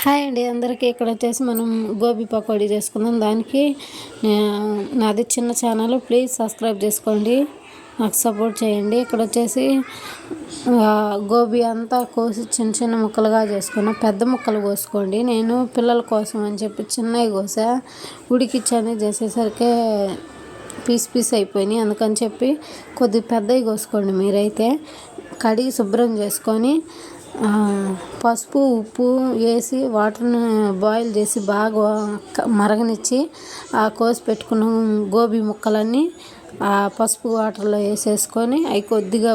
Hi అండి అందరికీ. ఇక్కడ వచ్చేసి మనం గోబీ పకోడీ చేసుకుందాం. దానికి నాది చిన్న ఛానల్, ప్లీజ్ సబ్స్క్రైబ్ చేసుకోండి, నాకు సపోర్ట్ చేయండి. ఇక్కడ వచ్చేసి గోబీ అంతా కోసి చిన్న చిన్న ముక్కలుగా చేసుకున్నా. పెద్ద ముక్కలు కోసుకోండి. నేను పిల్లల కోసం అని చెప్పి చిన్నవి కోసా. ఉడికిచ్చని చేసేసరికి పీస్ అయిపోయినాయి. అందుకని చెప్పి కొద్దిగా పెద్దవి కోసుకోండి. మీరైతే కడిగి శుభ్రం చేసుకొని పసుపు ఉప్పు వేసి వాటర్ని బాయిల్ చేసి బాగా మరగనిచ్చి ఆ కోసి పెట్టుకున్న గోబీ ముక్కలన్నీ ఆ పసుపు వాటర్లో వేసేసుకొని అవి కొద్దిగా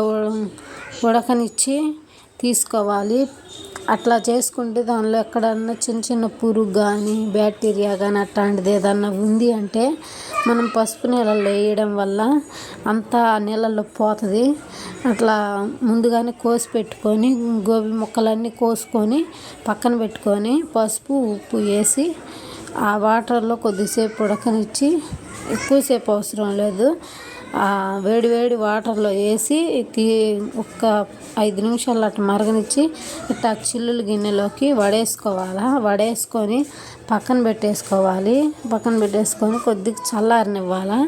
ఉడకనిచ్చి తీసుకోవాలి. అట్లా చేసుకుంటే దానిలో ఎక్కడన్నా చిన్న చిన్న పురుగు కానీ బ్యాక్టీరియా కానీ అట్లాంటిది ఏదన్నా ఉంది అంటే మనం పసుపు నీళ్ళల్లో వేయడం వల్ల అంతా నీళ్ళల్లో పోతుంది. అట్లా ముందుగానే కోసి పెట్టుకొని గోబీ ముక్కలన్నీ కోసుకొని పక్కన పెట్టుకొని పసుపు ఉప్పు వేసి ఆ వాటర్లో కొద్దిసేపు ఉడకనిచ్చి, ఎక్కువసేపు అవసరం లేదు, వేడి వాటర్లో వేసి ఒక 5 నిమిషాలు అట్లా మరగనిచ్చి ఇట్లా చిల్లుల గిన్నెలోకి వడేసుకొని పక్కన పెట్టేసుకొని కొద్దిగా చల్లారనివ్వాలి.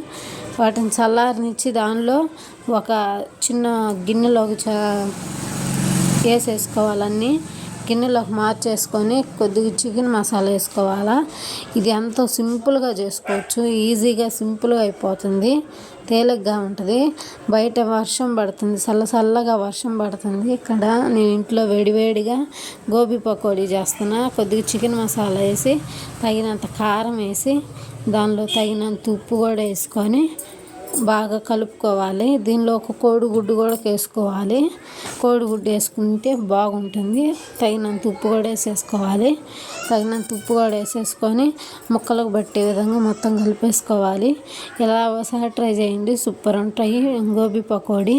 వాటిని చల్లారనిచ్చి దానిలో ఒక చిన్న గిన్నెలోకి వేసేసుకోవాలన్నీ. గిన్నెలోకి మార్చేసుకొని కొద్దిగా చికెన్ మసాలా వేసుకోవాలా. ఇది ఎంతో సింపుల్గా చేసుకోవచ్చు, ఈజీగా సింపుల్గా అయిపోతుంది, తేలిగ్గా ఉంటుంది. బయట వర్షం పడుతుంది, చల్లగా వర్షం పడుతుంది. ఇక్కడ నేను ఇంట్లో వేడిగా గోబీ పకోడీ చేస్తున్నా. కొద్దిగా చికెన్ మసాలా వేసి తగినంత కారం వేసి దానిలో తగినంత ఉప్పు కూడా వేసుకొని బాగా కలుపుకోవాలి. దీనిలో ఒక కోడిగుడ్డు కూడా వేసుకోవాలి. కోడిగుడ్డు వేసుకుంటే బాగుంటుంది. తగినంత ఉప్పు కూడా వేసేసుకొని ముక్కలకు పట్టే విధంగా మొత్తం కలిపేసుకోవాలి. ఇలా ఒకసారి ట్రై చేయండి, సూపర్ ఉంటాయి గోబీ పకోడీ.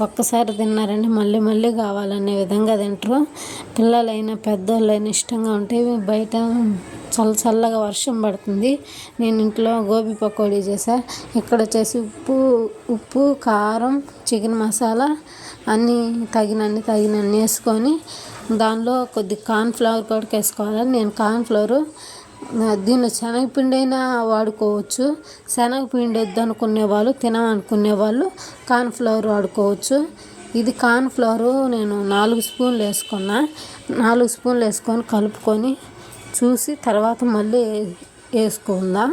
ఒక్కసారి తిన్నారంటే మళ్ళీ కావాలనే విధంగా తింటారు. పిల్లలైనా పెద్దోళ్ళైనా ఇష్టంగా ఉంటాయి. బయట చల్లగా వర్షం పడుతుంది. నేను ఇంట్లో గోబీ పకోడీ చేసా. ఇక్కడ వచ్చేసి ఉప్పు కారం చికెన్ మసాలా అన్నీ తగినన్ని వేసుకొని దానిలో కొద్ది కార్న్ఫ్లవర్ కూడా వేసుకోవాలి. నేను కార్న్ఫ్లవర్ దీనిలో శనగపిండి అయినా వాడుకోవచ్చు. శనగపిండి వద్దనుకునే వాళ్ళు, తినమనుకునే వాళ్ళు కార్న్ఫ్లవర్ వాడుకోవచ్చు. ఇది కార్న్ఫ్లవర్ నేను 4 స్పూన్లు వేసుకున్నా. 4 స్పూన్లు వేసుకొని కలుపుకొని చూసి తర్వాత మళ్ళీ వేసుకుందాం.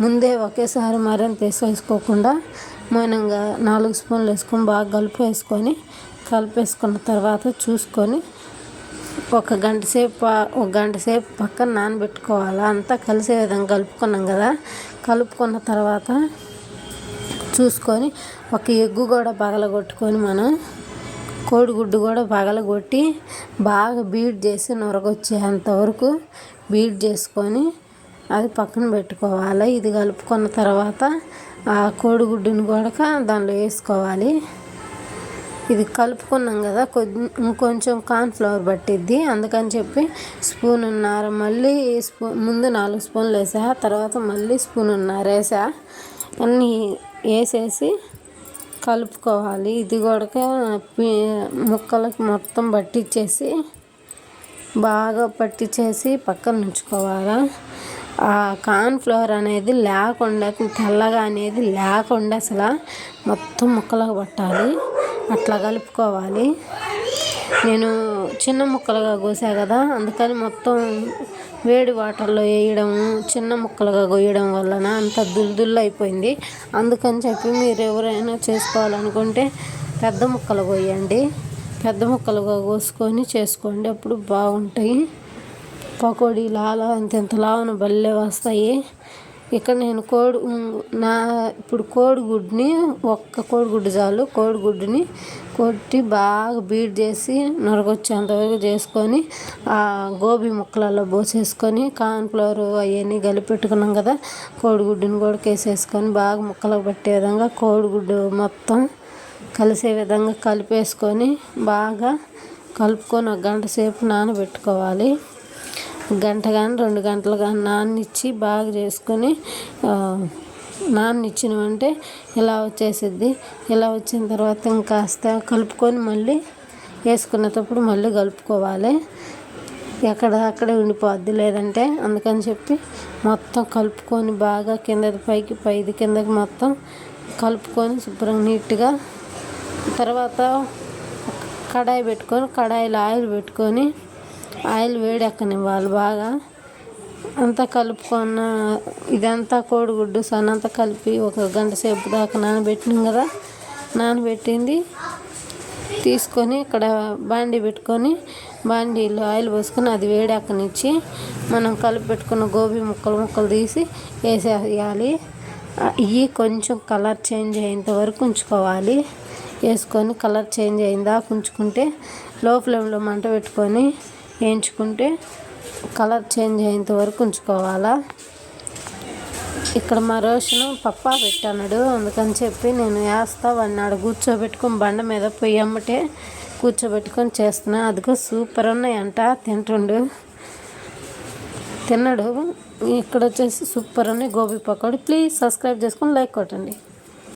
ముందే ఒకేసారి మరింత వేసుకోకుండా మౌనంగా 4 స్పూన్లు వేసుకొని బాగా కలిపేసుకున్న తర్వాత చూసుకొని ఒక గంట సేపు పక్కన నానబెట్టుకోవాలి. అంతా కలిసే విధంగా కలుపుకున్నాం కదా. కలుపుకున్న తర్వాత చూసుకొని ఒక ఎగ్గు కూడా పగలగొట్టుకొని మనం కోడిగుడ్డు కూడా పగలగొట్టి బాగా బీట్ చేసి నొరగొచ్చేంతవరకు బీట్ చేసుకొని అది పక్కన పెట్టుకోవాలి. ఇది కలుపుకున్న తర్వాత ఆ కోడిగుడ్డుని కూడా దానిలో వేసుకోవాలి. ఇది కలుపుకున్నాం కదా, ఇంకొంచెం కార్న్ఫ్లవర్ పట్టిద్ది. అందుకని చెప్పి స్పూనున్నర మళ్ళీ ముందు 4 స్పూన్లు వేసా, తర్వాత మళ్ళీ స్పూనున్నర వేసా. అన్నీ వేసేసి కలుపుకోవాలి. ఇది కూడా ముక్కలకి మొత్తం బాగా పట్టించేసి పక్కన ఉంచుకోవాలి. ఆ కార్న్ఫ్లవర్ అనేది లేకుండా, తెల్లగా అనేది లేకుండా అసలు మొత్తం ముక్కలకు పట్టాలి. అట్లా కలుపుకోవాలి. నేను చిన్న ముక్కలుగా కోసా కదా, అందుకని మొత్తం వేడి వాటర్లో వేయడం, చిన్న ముక్కలుగా కొయ్యడం వలన అంత దుల్దుల్ అయిపోయింది. అందుకని చెప్పి మీరు ఎవరైనా చేసుకోవాలనుకుంటే పెద్ద ముక్కలు కొయ్యండి. పెద్ద ముక్కలుగా కోసుకొని చేసుకోండి, అప్పుడు బాగుంటాయి పకోడీలు. అలా ఇంత లావున భలే వస్తాయి. ఇక్కడ నేను ఇప్పుడు కోడిగుడ్డుని ఒక్క కోడిగుడ్డు చాలు, కోడిగుడ్డుని కొట్టి బాగా బీట్ చేసి నొరగొచ్చేంతవరకు చేసుకొని ఆ గోబీ ముక్కలలో పోసేసుకొని కార్న్ఫ్లవర్ అవన్నీ కలిపెట్టుకున్నాం కదా, కోడిగుడ్డుని కూడా వేసేసుకొని బాగా ముక్కలకు పట్టే విధంగా కోడిగుడ్డు మొత్తం కలిసే విధంగా కలిపేసుకొని బాగా కలుపుకొని ఒక గంట సేపు నానబెట్టుకోవాలి. గంట కానీ 2 గంటలు కానీ నాననిచ్చి బాగా చేసుకొని నాననిచ్చినవంటే ఇలా వచ్చేసిద్ది. ఇలా వచ్చిన తర్వాత ఇంకాస్త కలుపుకొని మళ్ళీ వేసుకునేటప్పుడు మళ్ళీ కలుపుకోవాలి. అక్కడే ఉండిపోద్ది లేదంటే, అందుకని చెప్పి మొత్తం కలుపుకొని బాగా కిందది పైకి పైది కిందకి మొత్తం కలుపుకొని శుభ్రంగా నీట్గా తర్వాత కడాయి పెట్టుకొని కడాయిలో ఆయిల్ పెట్టుకొని ఆయిల్ వేడెక్కనివ్వాలి బాగా. అంతా కలుపుకున్న ఇదంతా కోడిగుడ్డు సన్నంతా కలిపి ఒక గంట సేపు దాకా నానబెట్టినాం కదా, నానబెట్టింది తీసుకొని ఇక్కడ బాండీ పెట్టుకొని బాండీలో ఆయిల్ పోసుకొని అది వేడెక్కనిచ్చి మనం కలిపి పెట్టుకున్న గోబీ ముక్కలు తీసి వేసేయాలి. ఇవి కొంచెం కలర్ చేంజ్ అయ్యేంత వరకు ఉంచుకోవాలి. వేసుకొని కలర్ చేంజ్ అయిందా ఉంచుకుంటే లో ఫ్లేమ్లో మంట పెట్టుకొని వేయించుకుంటే కలర్ చేంజ్ అయ్యేంత వరకు ఉంచుకోవాలా. ఇక్కడ మా రోషను పప్పా పెట్టాడు, అందుకని చెప్పి నేను వేస్తా వాడిని ఆడ కూర్చోబెట్టుకొని బండ మీద పొయ్యి అమ్మటే కూర్చోబెట్టుకొని చేస్తున్నా. అదిగో సూపర్ ఉన్నాయంట, తిన్నాడు. ఇక్కడ వచ్చేసి సూపర్ ఉన్నాయి గోబీ పకోడీ. ప్లీజ్ సబ్స్క్రైబ్ చేసుకొని లైక్ కొట్టండి.